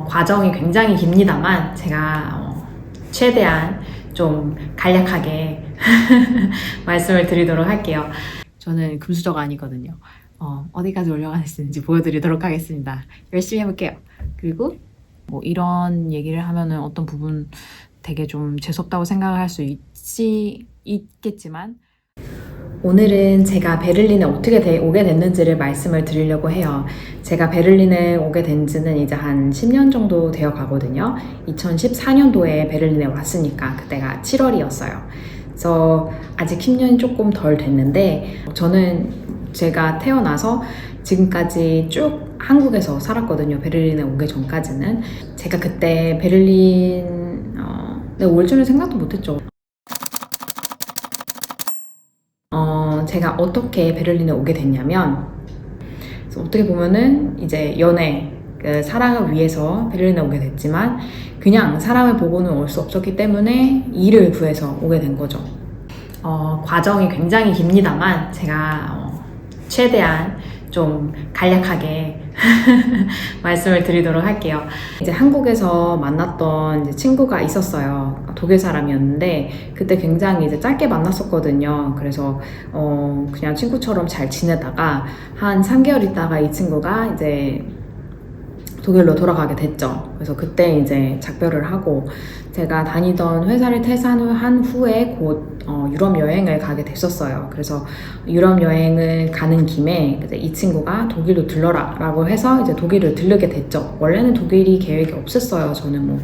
과정이 굉장히 깁니다만 제가 최대한 좀 간략하게 말씀을 드리도록 할게요. 저는 금수저가 아니거든요. 어디까지 올라갈 수 있는지 보여드리도록 하겠습니다. 열심히 해볼게요. 그리고 뭐 이런 얘기를 하면은 어떤 부분 되게 좀 재수없다고 생각을 할 수 있겠지만 오늘은 제가 베를린에 어떻게 오게 됐는지를 말씀을 드리려고 해요. 제가 베를린에 오게 된 지는 이제 한 10년 정도 되어 가거든요. 2014년도에 베를린에 왔으니까 그때가 7월이었어요. 그래서 아직 10년이 조금 덜 됐는데 저는 제가 태어나서 지금까지 쭉 한국에서 살았거든요. 베를린에 오기 전까지는. 제가 그때 베를린 올 줄은 생각도 못했죠. 제가 어떻게 베를린에 오게 됐냐면, 그래서 어떻게 보면은 이제 연애, 사랑을 위해서 베를린에 오게 됐지만 그냥 사람을 보고는 올 수 없었기 때문에 일을 구해서 오게 된 거죠. 과정이 굉장히 깁니다만 제가 최대한 좀 간략하게 말씀을 드리도록 할게요. 이제 한국에서 만났던 이제 친구가 있었어요. 독일 사람이었는데 그때 굉장히 이제 짧게 만났었거든요. 그래서 그냥 친구처럼 잘 지내다가 한 3개월 있다가 이 친구가 이제 독일로 돌아가게 됐죠. 그래서 그때 이제 작별을 하고 제가 다니던 회사를 퇴사한 후에 곧 유럽 여행을 가게 됐었어요. 그래서 유럽 여행을 가는 김에 이제 이 친구가 독일로 들러라 라고 해서 이제 독일을 들르게 됐죠. 원래는 독일이 계획이 없었어요. 저는 뭐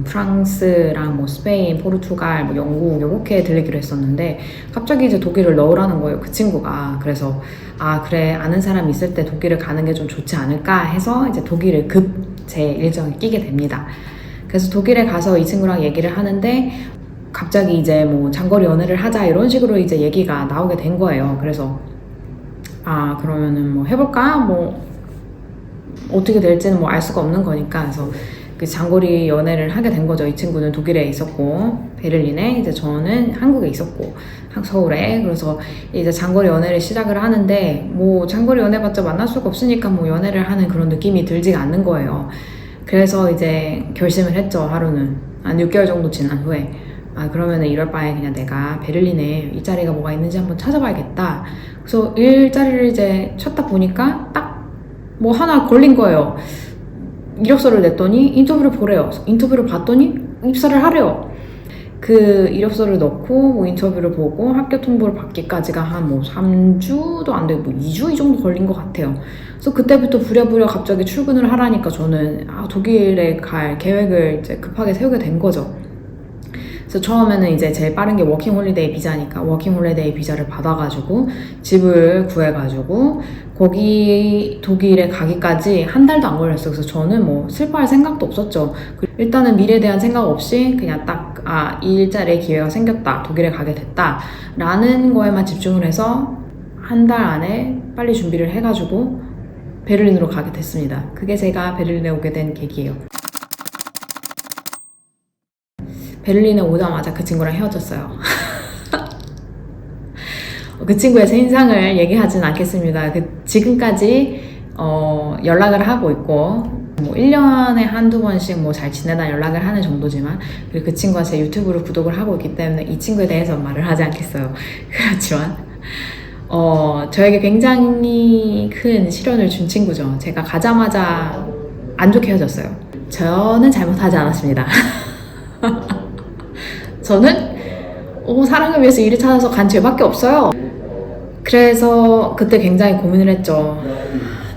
프랑스랑 뭐 스페인, 포르투갈, 뭐 영국 이렇게 들리기로 했었는데 갑자기 이제 독일을 넣으라는 거예요. 그 친구가. 그래서 그래, 아는 사람 있을 때 독일을 가는 게 좀 좋지 않을까 해서 이제 독일을 급 제 일정에 끼게 됩니다. 그래서 독일에 가서 이 친구랑 얘기를 하는데 갑자기 이제 뭐 장거리 연애를 하자 이런 식으로 이제 얘기가 나오게 된 거예요. 그래서 그러면은 뭐 해볼까? 뭐 어떻게 될지는 뭐 알 수가 없는 거니까. 그래서 그 장거리 연애를 하게 된 거죠. 이 친구는 독일에 있었고 베를린에, 이제 저는 한국에 있었고 서울에. 그래서 이제 장거리 연애를 시작을 하는데 뭐 장거리 연애봤자 만날 수가 없으니까 뭐 연애를 하는 그런 느낌이 들지가 않는 거예요. 그래서 이제 결심을 했죠. 하루는 한 6개월 정도 지난 후에 그러면은 이럴 바에 그냥 내가 베를린에 일자리가 뭐가 있는지 한번 찾아봐야겠다. 그래서 일자리를 이제 찾다 보니까 딱 뭐 하나 걸린 거예요. 이력서를 냈더니 인터뷰를 보래요. 인터뷰를 봤더니 입사를 하래요. 그 이력서를 넣고 뭐 인터뷰를 보고 합격 통보를 받기까지가 한 뭐 3주도 안 되고 뭐 2주 이 정도 걸린 것 같아요. 그래서 그때부터 부랴부랴 갑자기 출근을 하라니까 저는 독일에 갈 계획을 이제 급하게 세우게 된 거죠. 그래서 처음에는 이제 제일 빠른 게 워킹홀리데이 비자니까 워킹홀리데이 비자를 받아가지고 집을 구해가지고 거기 독일에 가기까지 한 달도 안 걸렸어요. 그래서 저는 뭐 슬퍼할 생각도 없었죠. 일단은 미래에 대한 생각 없이 그냥 딱 이 일자리의 기회가 생겼다, 독일에 가게 됐다 라는 거에만 집중을 해서 한 달 안에 빨리 준비를 해가지고 베를린으로 가게 됐습니다. 그게 제가 베를린에 오게 된 계기예요. 베를린에 오자마자 그 친구랑 헤어졌어요. 그 친구의 제 인상을 얘기하진 않겠습니다. 지금까지 연락을 하고 있고 뭐 1년에 한두 번씩 뭐 잘 지내다 연락을 하는 정도지만, 그리고 그 친구가 제 유튜브를 구독을 하고 있기 때문에 이 친구에 대해서 말을 하지 않겠어요. 그렇지만 저에게 굉장히 큰 시련을 준 친구죠. 제가 가자마자 안 좋게 헤어졌어요. 저는 잘못하지 않았습니다. 저는 사랑을 위해서 일을 찾아서 간 죄밖에 없어요. 그래서 그때 굉장히 고민을 했죠.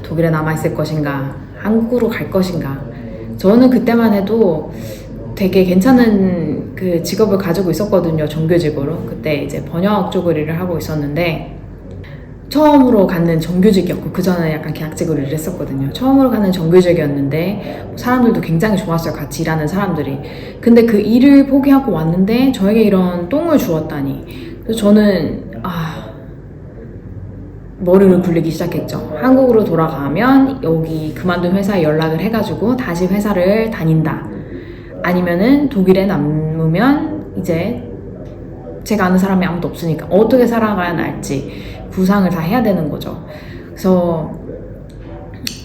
독일에 남아있을 것인가, 한국으로 갈 것인가. 저는 그때만 해도 되게 괜찮은 그 직업을 가지고 있었거든요. 정규직으로. 그때 이제 번역 쪽으로 일을 하고 있었는데 처음으로 갖는 정규직이었고, 그 전에 약간 계약직으로 일을 했었거든요. 처음으로 갖는 정규직이었는데 사람들도 굉장히 좋았어요. 같이 일하는 사람들이. 근데 그 일을 포기하고 왔는데 저에게 이런 똥을 주었다니. 그래서 저는 머리를 굴리기 시작했죠. 한국으로 돌아가면 여기 그만둔 회사에 연락을 해가지고 다시 회사를 다닌다. 아니면은 독일에 남으면 이제 제가 아는 사람이 아무도 없으니까 어떻게 살아가야 할지 구상을 다 해야 되는 거죠. 그래서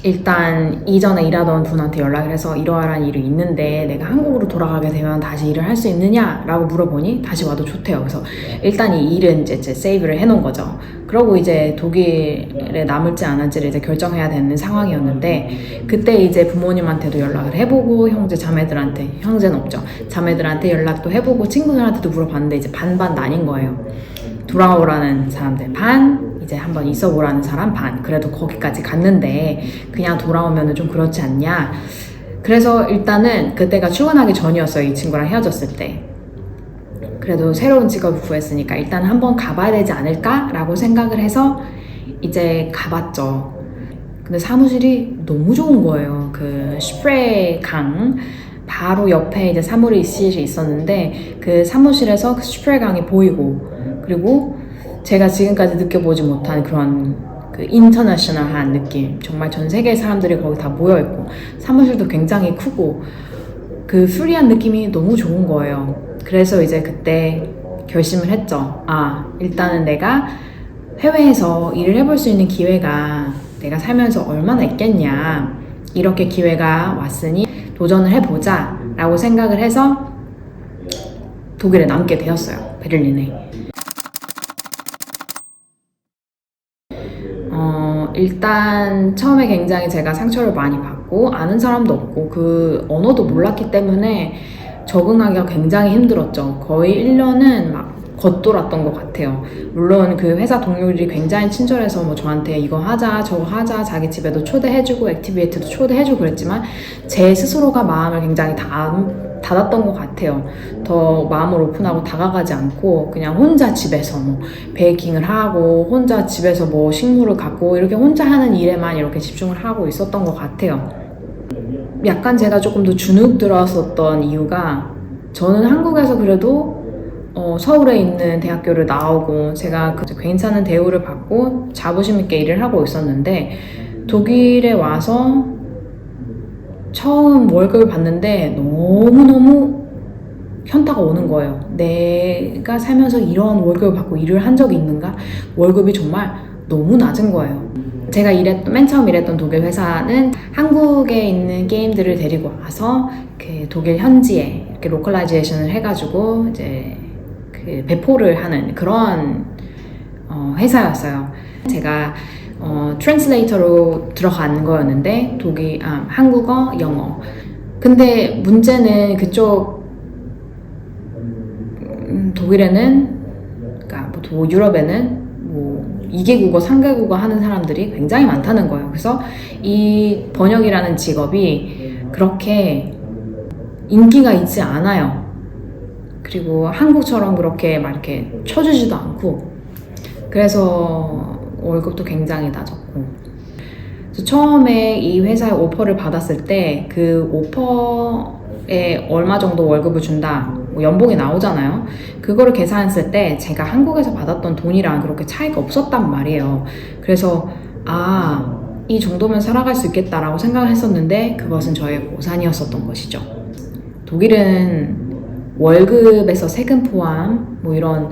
일단 이전에 일하던 분한테 연락을 해서 이러한 일이 있는데 내가 한국으로 돌아가게 되면 다시 일을 할 수 있느냐? 라고 물어보니 다시 와도 좋대요. 그래서 일단 이 일은 이제 세이브를 해놓은 거죠. 그러고 이제 독일에 남을지 안 할지를 이제 결정해야 되는 상황이었는데 그때 이제 부모님한테도 연락을 해보고 형제 자매들한테, 형제는 없죠. 자매들한테 연락도 해보고 친구들한테도 물어봤는데 이제 반반 나뉜 거예요. 돌아오라는 사람들 반, 이제 한번 있어보라는 사람 반. 그래도 거기까지 갔는데 그냥 돌아오면 좀 그렇지 않냐. 그래서 일단은 그때가 출근하기 전이었어요. 이 친구랑 헤어졌을 때. 그래도 새로운 직업을 구했으니까 일단 한번 가봐야 되지 않을까? 라고 생각을 해서 이제 가봤죠. 근데 사무실이 너무 좋은 거예요. 그 슈프레 강 바로 옆에 이제 사무실이 있었는데 그 사무실에서 그 슈프레 강이 보이고 그리고 제가 지금까지 느껴보지 못한 그런 그 인터내셔널한 느낌. 정말 전 세계 사람들이 거기 다 모여있고 사무실도 굉장히 크고 그 프리한 느낌이 너무 좋은 거예요. 그래서 이제 그때 결심을 했죠. 아, 일단은 내가 해외에서 일을 해볼 수 있는 기회가 내가 살면서 얼마나 있겠냐. 이렇게 기회가 왔으니 도전을 해보자 라고 생각을 해서 독일에 남게 되었어요. 베를린에. 일단 처음에 굉장히 제가 상처를 많이 받고 아는 사람도 없고 그 언어도 몰랐기 때문에 적응하기가 굉장히 힘들었죠. 거의 1년은 막 겉돌았던 것 같아요. 물론 그 회사 동료들이 굉장히 친절해서 뭐 저한테 이거 하자 저거 하자 자기 집에도 초대해주고 액티비티도 초대해주고 그랬지만 제 스스로가 마음을 굉장히 닫았던 것 같아요. 더 마음을 오픈하고 다가가지 않고 그냥 혼자 집에서 뭐 베이킹을 하고 혼자 집에서 뭐 식물을 갖고 이렇게 혼자 하는 일에만 이렇게 집중을 하고 있었던 것 같아요. 약간 제가 조금 더 주눅 들었었던 이유가 저는 한국에서 그래도 서울에 있는 대학교를 나오고 제가 괜찮은 대우를 받고 자부심 있게 일을 하고 있었는데 독일에 와서 처음 월급을 받는데 너무너무 현타가 오는 거예요. 내가 살면서 이런 월급을 받고 일을 한 적이 있는가? 월급이 정말 너무 낮은 거예요. 제가 맨 처음 일했던 독일 회사는 한국에 있는 게임들을 데리고 와서 그 독일 현지에 이렇게 로컬라이제이션을 해가지고 이제 그 배포를 하는 그런 회사였어요. 제가 트랜슬레이터로 들어간 거였는데 한국어, 영어. 근데 문제는 그쪽 독일에는 그러니까 뭐 유럽에는 뭐 2개국어, 3개국어 하는 사람들이 굉장히 많다는 거예요. 그래서 이 번역이라는 직업이 그렇게 인기가 있지 않아요. 그리고 한국처럼 그렇게 막 이렇게 쳐주지도 않고 그래서 월급도 굉장히 낮았고 그래서 처음에 이 회사에 오퍼를 받았을 때 그 오퍼에 얼마 정도 월급을 준다 뭐 연봉이 나오잖아요. 그거를 계산했을 때 제가 한국에서 받았던 돈이랑 그렇게 차이가 없었단 말이에요. 그래서 이 정도면 살아갈 수 있겠다라고 생각을 했었는데 그것은 저의 고산이었었던 것이죠. 독일은 월급에서 세금 포함, 뭐 이런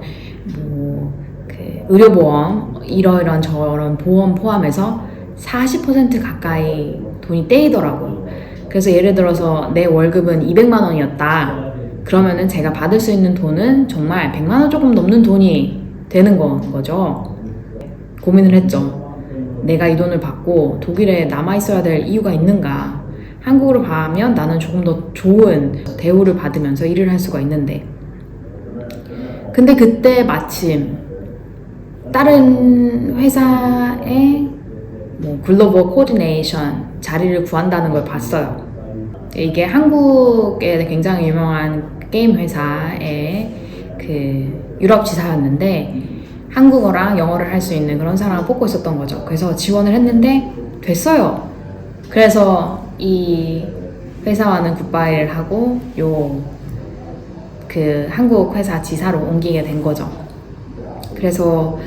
그 의료보험, 이런 저런 보험 포함해서 40% 가까이 돈이 떼이더라고요. 그래서 예를 들어서 내 월급은 200만 원이었다. 그러면은 제가 받을 수 있는 돈은 정말 100만 원 조금 넘는 돈이 되는 거죠. 고민을 했죠. 내가 이 돈을 받고 독일에 남아있어야 될 이유가 있는가? 한국으로 가면 나는 조금 더 좋은 대우를 받으면서 일을 할 수가 있는데 근데 그때 마침 다른 회사에 뭐 글로벌 코디네이션 자리를 구한다는 걸 봤어요. 이게 한국에 굉장히 유명한 게임 회사의 그 유럽 지사였는데 한국어랑 영어를 할 수 있는 그런 사람을 뽑고 있었던 거죠. 그래서 지원을 했는데 됐어요. 그래서 이 회사와는 굿바이를 하고 그 한국 회사 지사로 옮기게 된 거죠. 그래서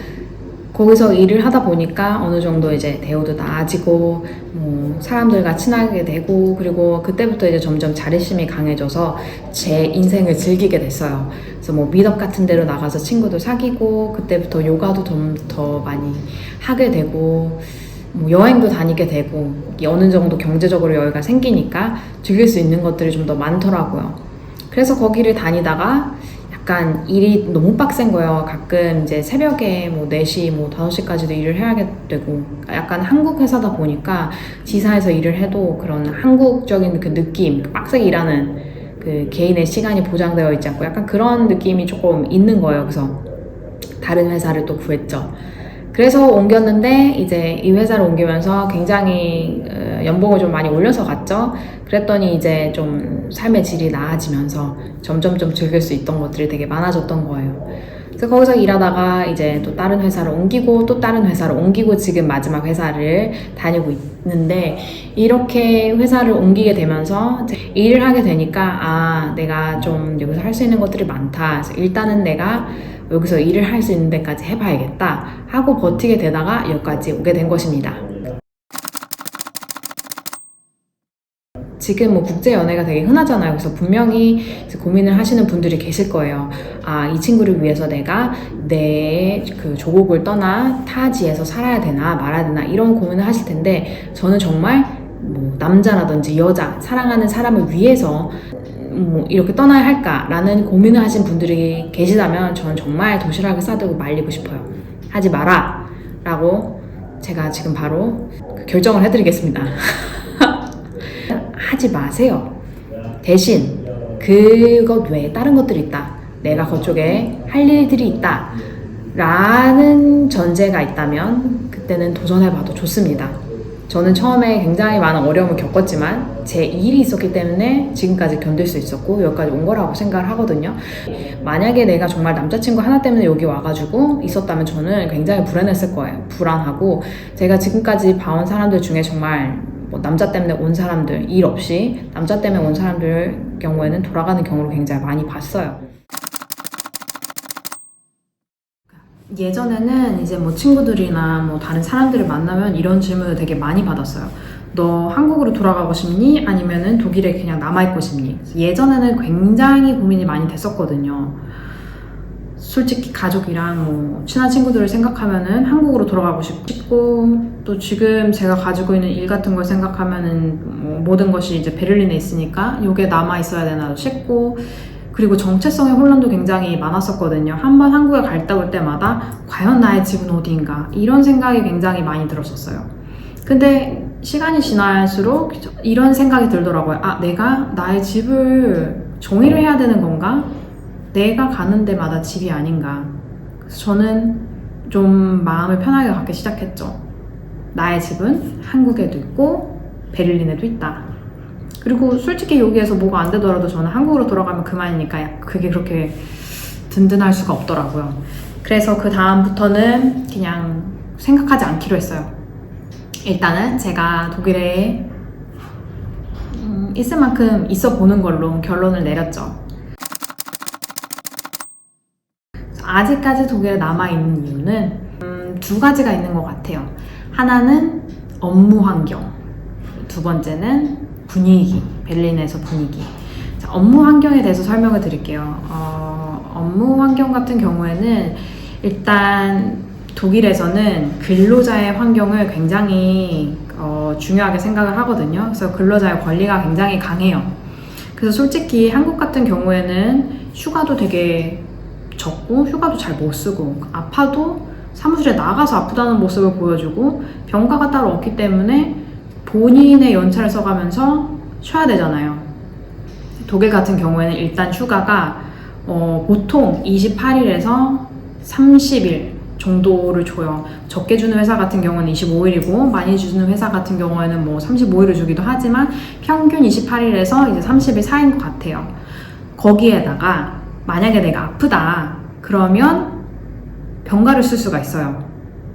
거기서 일을 하다 보니까 어느 정도 이제 대우도 나아지고 뭐 사람들과 친하게 되고 그리고 그때부터 이제 점점 자립심이 강해져서 제 인생을 즐기게 됐어요. 그래서 뭐 미덕 같은 데로 나가서 친구도 사귀고 그때부터 요가도 좀 더 많이 하게 되고 뭐 여행도 다니게 되고 어느 정도 경제적으로 여유가 생기니까 즐길 수 있는 것들이 좀 더 많더라고요. 그래서 거기를 다니다가 약간 일이 너무 빡센 거예요. 가끔 이제 새벽에 뭐 4시, 뭐 5시까지도 일을 해야 되고, 약간 한국 회사다 보니까 지사에서 일을 해도 그런 한국적인 그 느낌, 빡세게 일하는 그 개인의 시간이 보장되어 있지 않고 약간 그런 느낌이 조금 있는 거예요. 그래서 다른 회사를 또 구했죠. 그래서 옮겼는데 이제 이 회사를 옮기면서 굉장히 연봉을 좀 많이 올려서 갔죠. 그랬더니 이제 좀 삶의 질이 나아지면서 점점 즐길 수 있던 것들이 되게 많아졌던 거예요. 그래서 거기서 일하다가 이제 또 다른 회사를 옮기고 또 다른 회사를 옮기고 지금 마지막 회사를 다니고 있는데, 이렇게 회사를 옮기게 되면서 일을 하게 되니까 아, 내가 좀 여기서 할 수 있는 것들이 많다. 그래서 일단은 내가 여기서 일을 할 수 있는 데까지 해봐야겠다 하고 버티게 되다가 여기까지 오게 된 것입니다. 지금 뭐 국제 연애가 되게 흔하잖아요. 그래서 분명히 고민을 하시는 분들이 계실 거예요. 아, 이 친구를 위해서 내가 내 그 조국을 떠나 타지에서 살아야 되나 말아야 되나 이런 고민을 하실 텐데, 저는 정말 뭐 남자라든지 여자, 사랑하는 사람을 위해서 뭐 이렇게 떠나야 할까라는 고민을 하신 분들이 계시다면 저는 정말 도시락을 싸들고 말리고 싶어요. 하지 마라 라고 제가 지금 바로 결정을 해드리겠습니다. 하지 마세요. 대신 그것 외에 다른 것들이 있다, 내가 그쪽에 할 일들이 있다 라는 전제가 있다면 그때는 도전해봐도 좋습니다. 저는 처음에 굉장히 많은 어려움을 겪었지만 제 일이 있었기 때문에 지금까지 견딜 수 있었고 여기까지 온 거라고 생각을 하거든요. 만약에 내가 정말 남자친구 하나 때문에 여기 와가지고 있었다면 저는 굉장히 불안했을 거예요. 불안하고, 제가 지금까지 봐온 사람들 중에 정말 뭐 남자 때문에 온 사람들, 일 없이 남자 때문에 온 사람들 경우에는 돌아가는 경우를 굉장히 많이 봤어요. 예전에는 이제 뭐 친구들이나 뭐 다른 사람들을 만나면 이런 질문을 되게 많이 받았어요. 너 한국으로 돌아가고 싶니? 아니면은 독일에 그냥 남아있고 싶니? 예전에는 굉장히 고민이 많이 됐었거든요. 솔직히 가족이랑 뭐 친한 친구들을 생각하면은 한국으로 돌아가고 싶고, 또 지금 제가 가지고 있는 일 같은 걸 생각하면은 뭐 모든 것이 이제 베를린에 있으니까 여기에 남아 있어야 되나 싶고, 그리고 정체성의 혼란도 굉장히 많았었거든요. 한번 한국에 갔다 올 때마다 과연 나의 집은 어디인가 이런 생각이 굉장히 많이 들었었어요. 근데 시간이 지날수록 이런 생각이 들더라고요. 아, 내가 나의 집을 정의를 해야 되는 건가? 내가 가는 데마다 집이 아닌가? 그래서 저는 좀 마음을 편하게 갖기 시작했죠. 나의 집은 한국에도 있고 베를린에도 있다. 그리고 솔직히 여기에서 뭐가 안 되더라도 저는 한국으로 돌아가면 그만이니까 그게 그렇게 든든할 수가 없더라고요. 그래서 그 다음부터는 그냥 생각하지 않기로 했어요. 일단은 제가 독일에 있을 만큼 있어 보는 걸로 결론을 내렸죠. 아직까지 독일에 남아있는 이유는 2가지가 있는 것 같아요. 하나는 업무 환경, 2번째는 분위기, 베를린에서 분위기. 자, 업무 환경에 대해서 설명을 드릴게요. 업무 환경 같은 경우에는 일단 독일에서는 근로자의 환경을 굉장히 중요하게 생각을 하거든요. 그래서 근로자의 권리가 굉장히 강해요. 그래서 솔직히 한국 같은 경우에는 휴가도 되게 적고 휴가도 잘 못 쓰고, 아파도 사무실에 나가서 아프다는 모습을 보여주고, 병가가 따로 없기 때문에 본인의 연차를 써가면서 쉬어야 되잖아요. 독일 같은 경우에는 일단 휴가가 보통 28일에서 30일 정도를 줘요. 적게 주는 회사 같은 경우는 25일이고 많이 주는 회사 같은 경우에는 뭐 35일을 주기도 하지만 평균 28일에서 이제 30일 사이인 것 같아요. 거기에다가 만약에 내가 아프다 그러면 병가를 쓸 수가 있어요.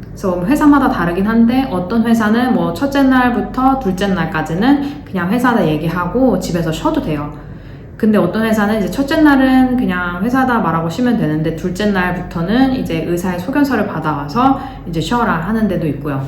그래서 회사마다 다르긴 한데 어떤 회사는 뭐 첫째 날부터 둘째 날까지는 그냥 회사다 얘기하고 집에서 쉬어도 돼요. 근데 어떤 회사는 이제 첫째 날은 그냥 회사다 말하고 쉬면 되는데 둘째 날부터는 이제 의사의 소견서를 받아와서 이제 쉬어라 하는 데도 있고요.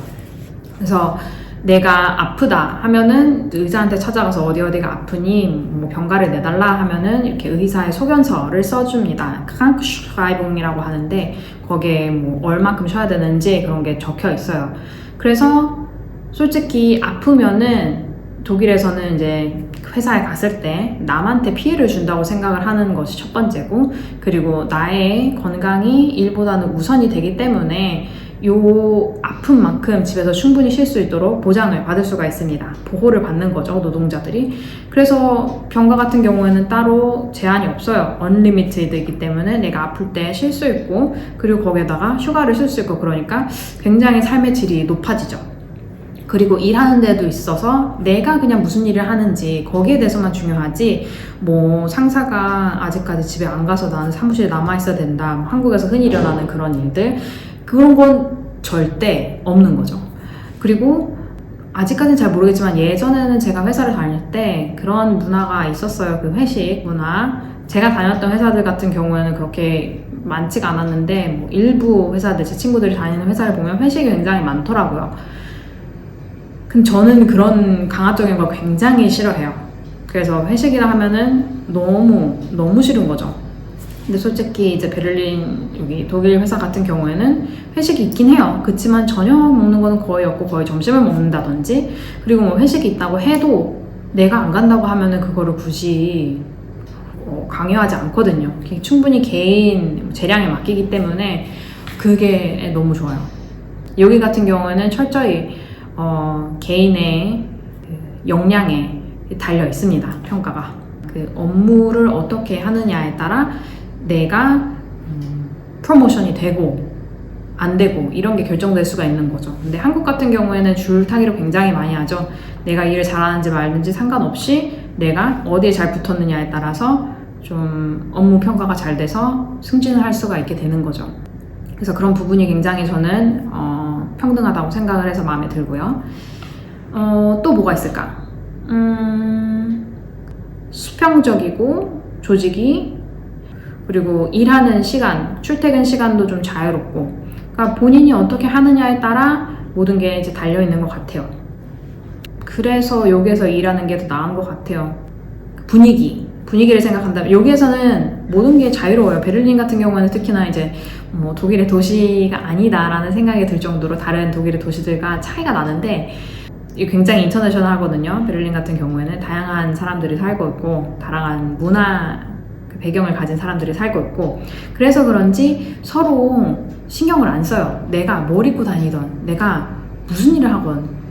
그래서 내가 아프다 하면은 의사한테 찾아가서 어디가 아프니 뭐 병가를 내달라 하면은 이렇게 의사의 소견서를 써줍니다. krankschreibung이라고 하는데 거기에 뭐 얼마큼 쉬어야 되는지 그런 게 적혀 있어요. 그래서 솔직히 아프면은 독일에서는 이제 회사에 갔을 때 남한테 피해를 준다고 생각을 하는 것이 첫 번째고, 그리고 나의 건강이 일보다는 우선이 되기 때문에 요 아픈 만큼 집에서 충분히 쉴 수 있도록 보장을 받을 수가 있습니다. 보호를 받는 거죠, 노동자들이. 그래서 병가 같은 경우에는 따로 제한이 없어요. 언리미티드이기 때문에 내가 아플 때 쉴 수 있고, 그리고 거기에다가 휴가를 쓸 수 있고, 그러니까 굉장히 삶의 질이 높아지죠. 그리고 일하는 데도 있어서 내가 그냥 무슨 일을 하는지 거기에 대해서만 중요하지, 뭐 상사가 아직까지 집에 안 가서 나는 사무실에 남아있어야 된다, 한국에서 흔히 일어나는 그런 일들, 그런 건 절대 없는 거죠. 그리고 아직까지는 잘 모르겠지만 예전에는 제가 회사를 다닐 때 그런 문화가 있었어요. 그 회식 문화. 제가 다녔던 회사들 같은 경우에는 그렇게 많지가 않았는데, 뭐 일부 회사들, 제 친구들이 다니는 회사를 보면 회식이 굉장히 많더라고요. 근데 저는 그런 강압적인 걸 굉장히 싫어해요. 그래서 회식이라 하면은 너무 싫은 거죠. 근데 솔직히 이제 베를린, 여기 독일 회사 같은 경우에는 회식이 있긴 해요. 그치만 저녁 먹는 거는 거의 없고 거의 점심을 먹는다든지, 그리고 뭐 회식이 있다고 해도 내가 안 간다고 하면은 그거를 굳이 강요하지 않거든요. 충분히 개인 재량에 맡기기 때문에 그게 너무 좋아요. 여기 같은 경우에는 철저히 개인의 역량에 달려 있습니다. 평가가. 그 업무를 어떻게 하느냐에 따라 내가 프로모션이 되고 안 되고 이런 게 결정될 수가 있는 거죠. 근데 한국 같은 경우에는 줄타기를 굉장히 많이 하죠. 내가 일을 잘하는지 말든지 상관없이 내가 어디에 잘 붙었느냐에 따라서 좀 업무 평가가 잘 돼서 승진을 할 수가 있게 되는 거죠. 그래서 그런 부분이 굉장히 저는 평등하다고 생각을 해서 마음에 들고요. 또 뭐가 있을까? 수평적이고 조직이, 그리고 일하는 시간, 출퇴근 시간도 좀 자유롭고, 그러니까 본인이 어떻게 하느냐에 따라 모든 게 이제 달려있는 것 같아요. 그래서 여기에서 일하는 게 더 나은 것 같아요. 분위기를 생각한다면 여기에서는 모든 게 자유로워요. 베를린 같은 경우에는 특히나 이제 뭐 독일의 도시가 아니다라는 생각이 들 정도로 다른 독일의 도시들과 차이가 나는데, 굉장히 인터내셔널하거든요. 베를린 같은 경우에는 다양한 사람들이 살고 있고 다양한 문화 배경을 가진 사람들이 살고 있고, 그래서 그런지 서로 신경을 안 써요. 내가 뭘 입고 다니던, 내가 무슨 일을 하건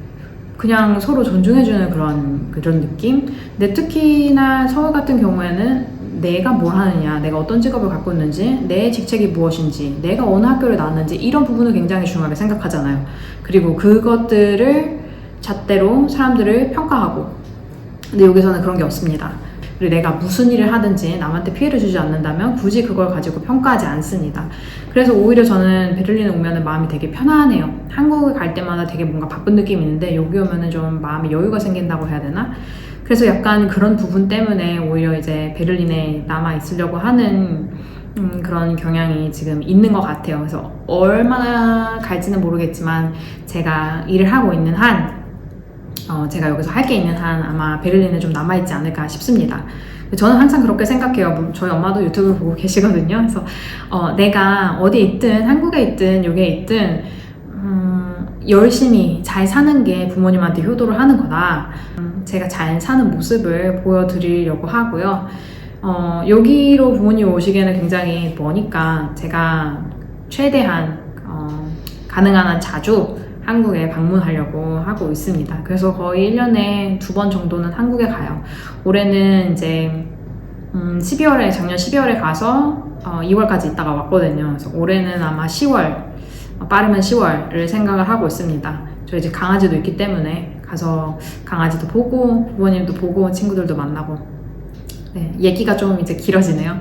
그냥 서로 존중해주는 그런 느낌? 근데 특히나 서울 같은 경우에는 내가 뭘 하느냐, 내가 어떤 직업을 갖고 있는지, 내 직책이 무엇인지, 내가 어느 학교를 나왔는지, 이런 부분을 굉장히 중요하게 생각하잖아요. 그리고 그것들을 잣대로 사람들을 평가하고, 근데 여기서는 그런 게 없습니다. 그리고 내가 무슨 일을 하든지 남한테 피해를 주지 않는다면 굳이 그걸 가지고 평가하지 않습니다. 그래서 오히려 저는 베를린에 오면 마음이 되게 편안해요. 한국에 갈 때마다 되게 뭔가 바쁜 느낌이 있는데 여기 오면 좀 마음에 여유가 생긴다고 해야 되나? 그래서 약간 그런 부분 때문에 오히려 이제 베를린에 남아 있으려고 하는 그런 경향이 지금 있는 것 같아요. 그래서 얼마나 갈지는 모르겠지만 제가 일을 하고 있는 한, 제가 여기서 할 게 있는 한 아마 베를린에 좀 남아있지 않을까 싶습니다. 저는 항상 그렇게 생각해요. 저희 엄마도 유튜브 보고 계시거든요. 그래서 내가 어디 있든, 한국에 있든 여기에 있든 열심히 잘 사는 게 부모님한테 효도를 하는 거다. 제가 잘 사는 모습을 보여드리려고 하고요. 여기로 부모님 오시기에는 굉장히 머니까 제가 최대한 가능한 한 자주 한국에 방문하려고 하고 있습니다. 그래서 거의 1년에 2번 정도는 한국에 가요. 올해는 이제 작년 12월에 가서 2월까지 있다가 왔거든요. 그래서 올해는 아마 10월, 빠르면 10월을 생각을 하고 있습니다. 저 이제 강아지도 있기 때문에 가서 강아지도 보고 부모님도 보고 친구들도 만나고, 네, 얘기가 좀 이제 길어지네요.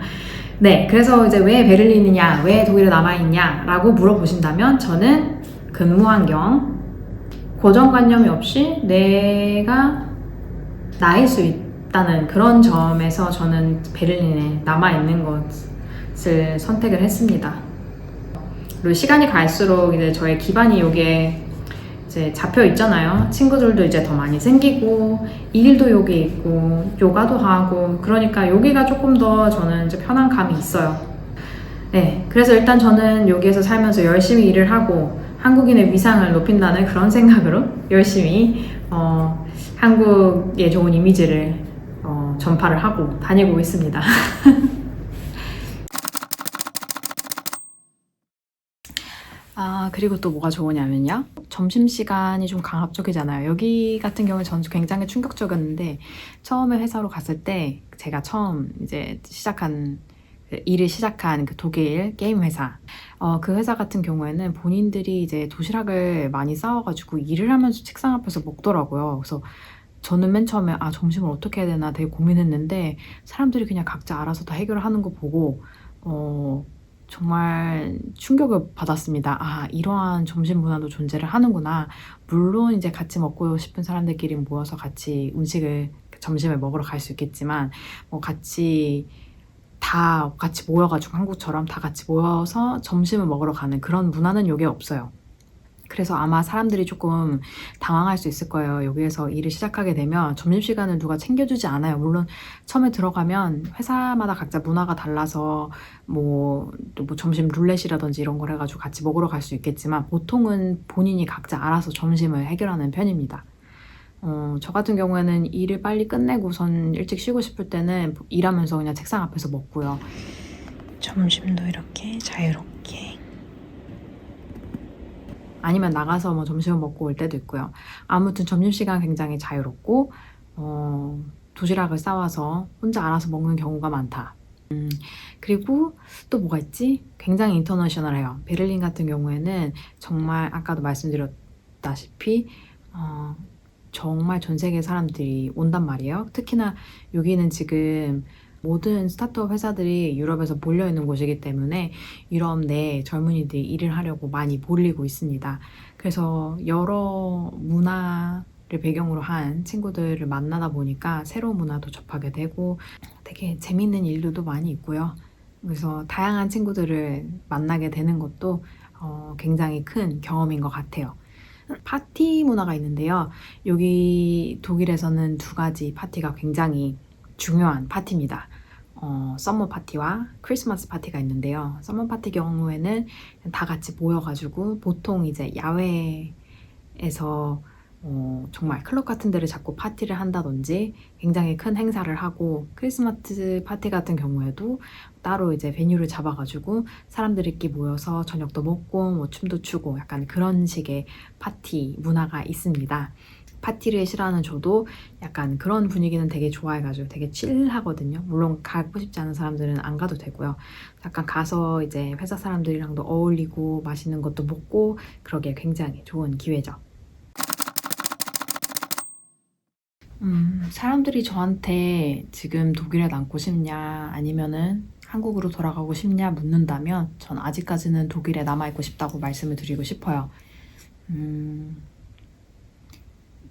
네, 그래서 이제 왜 베를린이냐, 왜 독일에 남아있냐 라고 물어보신다면 저는 근무 환경, 고정관념이 없이 내가 나일 수 있다는 그런 점에서 저는 베를린에 남아있는 것을 선택을 했습니다. 그리고 시간이 갈수록 이제 저의 기반이 여기에 이제 잡혀 있잖아요. 친구들도 이제 더 많이 생기고, 일도 여기 있고, 요가도 하고, 그러니까 여기가 조금 더 저는 이제 편한 감이 있어요. 네, 그래서 일단 저는 여기에서 살면서 열심히 일을 하고, 한국인의 위상을 높인다는 그런 생각으로 열심히 한국의 좋은 이미지를 전파를 하고 다니고 있습니다. 그리고 또 뭐가 좋으냐면요. 점심시간이 좀 강압적이잖아요. 여기 같은 경우는 전 굉장히 충격적이었는데, 처음에 회사로 갔을 때 제가 처음 이제 일을 시작한 그 독일 게임 회사. 그 회사 같은 경우에는 본인들이 이제 도시락을 많이 싸워가지고 일을 하면서 책상 앞에서 먹더라고요. 그래서 저는 맨 처음에 점심을 어떻게 해야 되나 되게 고민했는데, 사람들이 그냥 각자 알아서 다 해결을 하는 거 보고 정말 충격을 받았습니다. 이러한 점심 문화도 존재를 하는구나. 물론 이제 같이 먹고 싶은 사람들끼리 모여서 같이 점심을 먹으러 갈 수 있겠지만, 다 같이 모여가지고 한국처럼 다 같이 모여서 점심을 먹으러 가는 그런 문화는 여기에 없어요. 그래서 아마 사람들이 조금 당황할 수 있을 거예요. 여기에서 일을 시작하게 되면 점심시간을 누가 챙겨주지 않아요. 물론 처음에 들어가면 회사마다 각자 문화가 달라서 또 점심 룰렛이라든지 이런 걸 해가지고 같이 먹으러 갈 수 있겠지만, 보통은 본인이 각자 알아서 점심을 해결하는 편입니다. 저 같은 경우에는 일을 빨리 끝내고선 일찍 쉬고 싶을 때는 일하면서 그냥 책상 앞에서 먹고요. 점심도 이렇게 자유롭게. 아니면 나가서 점심을 먹고 올 때도 있고요. 아무튼 점심시간 굉장히 자유롭고 도시락을 싸와서 혼자 알아서 먹는 경우가 많다. 그리고 또 뭐가 있지? 굉장히 인터내셔널해요. 베를린 같은 경우에는 정말 아까도 말씀드렸다시피 정말 전 세계 사람들이 온단 말이에요. 특히나 여기는 지금 모든 스타트업 회사들이 유럽에서 몰려있는 곳이기 때문에 유럽 내 젊은이들이 일을 하려고 많이 몰리고 있습니다. 그래서 여러 문화를 배경으로 한 친구들을 만나다 보니까 새로운 문화도 접하게 되고 되게 재밌는 일들도 많이 있고요. 그래서 다양한 친구들을 만나게 되는 것도 굉장히 큰 경험인 것 같아요. 파티 문화가 있는데요. 여기 독일에서는 두 가지 파티가 굉장히 중요한 파티입니다. 썸머 파티와 크리스마스 파티가 있는데요. 썸머 파티 경우에는 다 같이 모여가지고 보통 이제 야외에서 정말 클럽 같은 데를 잡고 파티를 한다든지 굉장히 큰 행사를 하고, 크리스마스 파티 같은 경우에도 따로 이제 베뉴를 잡아가지고 사람들끼리 모여서 저녁도 먹고 춤도 추고 약간 그런 식의 파티 문화가 있습니다. 파티를 싫어하는 저도 약간 그런 분위기는 되게 좋아해가지고 되게 칠하거든요. 물론 가고 싶지 않은 사람들은 안 가도 되고요. 약간 가서 이제 회사 사람들이랑도 어울리고 맛있는 것도 먹고 그러기에 굉장히 좋은 기회죠. 사람들이 저한테 지금 독일에 남고 싶냐 아니면은 한국으로 돌아가고 싶냐 묻는다면 전 아직까지는 독일에 남아있고 싶다고 말씀을 드리고 싶어요.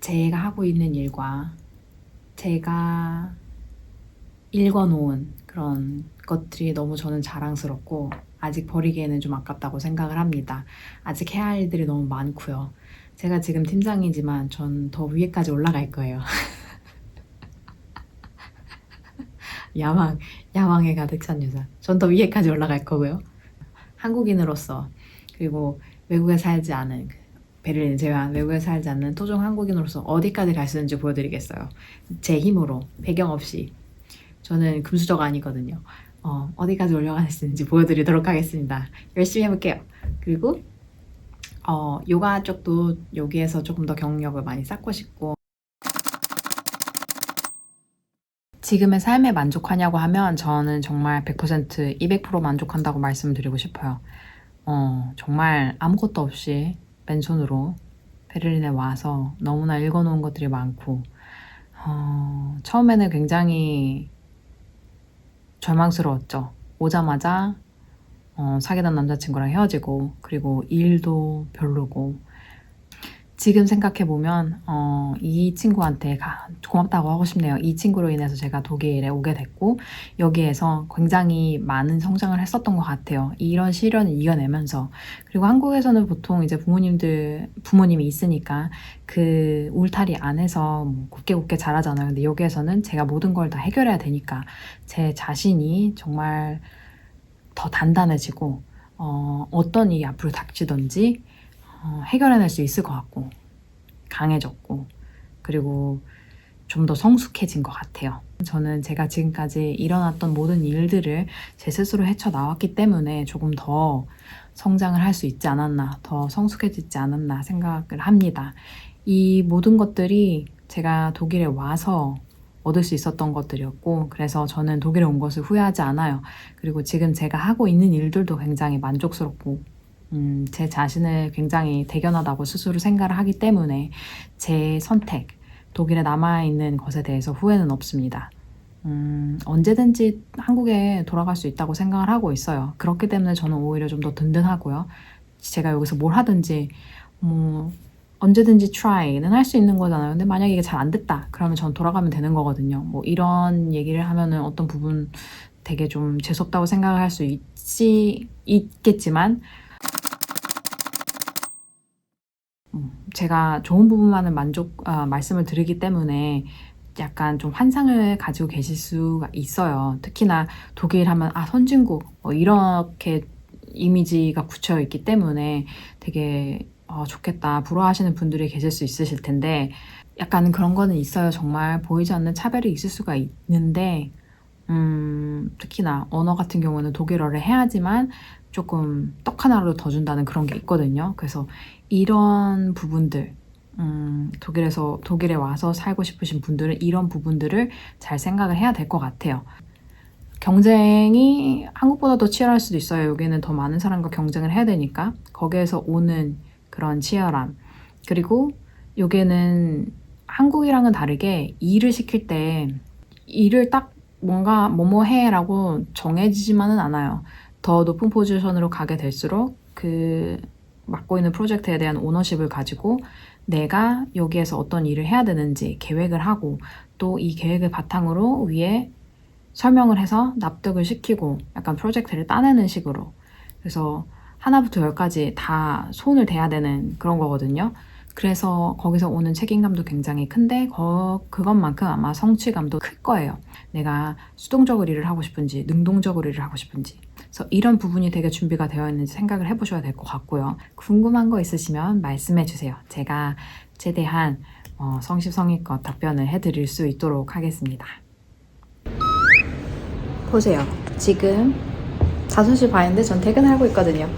제가 하고 있는 일과 제가 읽어놓은 그런 것들이 너무 저는 자랑스럽고 아직 버리기에는 좀 아깝다고 생각을 합니다. 아직 해야 할 일들이 너무 많고요. 제가 지금 팀장이지만 전 더 위에까지 올라갈 거예요. 야망에 가득 찬 여자. 전 더 위에까지 올라갈 거고요. 한국인으로서, 그리고 외국에 살지 않은, 베를린 제외한 외국에 살지 않는 토종 한국인으로서 어디까지 갈 수 있는지 보여드리겠어요. 제 힘으로, 배경 없이. 저는 금수저가 아니거든요. 어디까지 올라갈 수 있는지 보여드리도록 하겠습니다. 열심히 해볼게요. 그리고 요가 쪽도 여기에서 조금 더 경력을 많이 쌓고 싶고, 지금의 삶에 만족하냐고 하면 저는 정말 100%, 200% 만족한다고 말씀드리고 싶어요. 정말 아무것도 없이 맨손으로 베를린에 와서 너무나 읽어놓은 것들이 많고, 처음에는 굉장히 절망스러웠죠. 오자마자 사귀던 남자친구랑 헤어지고, 그리고 일도 별로고. 지금 생각해보면 이 친구한테 고맙다고 하고 싶네요. 이 친구로 인해서 제가 독일에 오게 됐고 여기에서 굉장히 많은 성장을 했었던 것 같아요. 이런 시련을 이겨내면서. 그리고 한국에서는 보통 이제 부모님이 있으니까 그 울타리 안에서 곱게 자라잖아요. 근데 여기에서는 제가 모든 걸 다 해결해야 되니까 제 자신이 정말 더 단단해지고 어떤 일이 앞으로 닥치든지 해결해낼 수 있을 것 같고 강해졌고 그리고 좀 더 성숙해진 것 같아요. 저는 제가 지금까지 일어났던 모든 일들을 제 스스로 헤쳐나왔기 때문에 조금 더 성장을 할 수 있지 않았나, 더 성숙해지지 않았나 생각을 합니다. 이 모든 것들이 제가 독일에 와서 얻을 수 있었던 것들이었고, 그래서 저는 독일에 온 것을 후회하지 않아요. 그리고 지금 제가 하고 있는 일들도 굉장히 만족스럽고, 제 자신을 굉장히 대견하다고 스스로 생각을 하기 때문에 제 선택, 독일에 남아있는 것에 대해서 후회는 없습니다. 언제든지 한국에 돌아갈 수 있다고 생각을 하고 있어요. 그렇기 때문에 저는 오히려 좀 더 든든하고요. 제가 여기서 뭘 하든지 언제든지 try는 할 수 있는 거잖아요. 근데 만약에 이게 잘 안 됐다 그러면 전 돌아가면 되는 거거든요. 뭐 이런 얘기를 하면은 어떤 부분 되게 좀 재수없다고 생각을 할 수 있겠지만 제가 좋은 부분만을 말씀을 드리기 때문에 약간 좀 환상을 가지고 계실 수가 있어요. 특히나 독일 하면 선진국 이렇게 이미지가 굳혀 있기 때문에 되게 좋겠다 부러워하시는 분들이 계실 수 있으실 텐데 약간 그런 거는 있어요. 정말 보이지 않는 차별이 있을 수가 있는데 특히나 언어 같은 경우는 독일어를 해야지만 조금 떡 하나로 더 준다는 그런 게 있거든요. 그래서 이런 부분들 독일에 와서 살고 싶으신 분들은 이런 부분들을 잘 생각을 해야 될 것 같아요. 경쟁이 한국보다 더 치열할 수도 있어요. 여기는 더 많은 사람과 경쟁을 해야 되니까 거기에서 오는 그런 치열함 그리고 여기는 한국이랑은 다르게 일을 시킬 때 일을 딱 뭔가 뭐뭐 해라고 정해지지만은 않아요. 더 높은 포지션으로 가게 될수록 그 맡고 있는 프로젝트에 대한 오너십을 가지고 내가 여기에서 어떤 일을 해야 되는지 계획을 하고 또 이 계획을 바탕으로 위에 설명을 해서 납득을 시키고 약간 프로젝트를 따내는 식으로 그래서 하나부터 열까지 다 손을 대야 되는 그런 거거든요. 그래서 거기서 오는 책임감도 굉장히 큰데 그것만큼 아마 성취감도 클 거예요. 내가 수동적으로 일을 하고 싶은지 능동적으로 일을 하고 싶은지 그래서 이런 부분이 되게 준비가 되어 있는지 생각을 해보셔야 될 것 같고요. 궁금한 거 있으시면 말씀해 주세요. 제가 최대한 성심성의껏 답변을 해드릴 수 있도록 하겠습니다. 보세요. 지금 5시 반인데 전 퇴근하고 있거든요.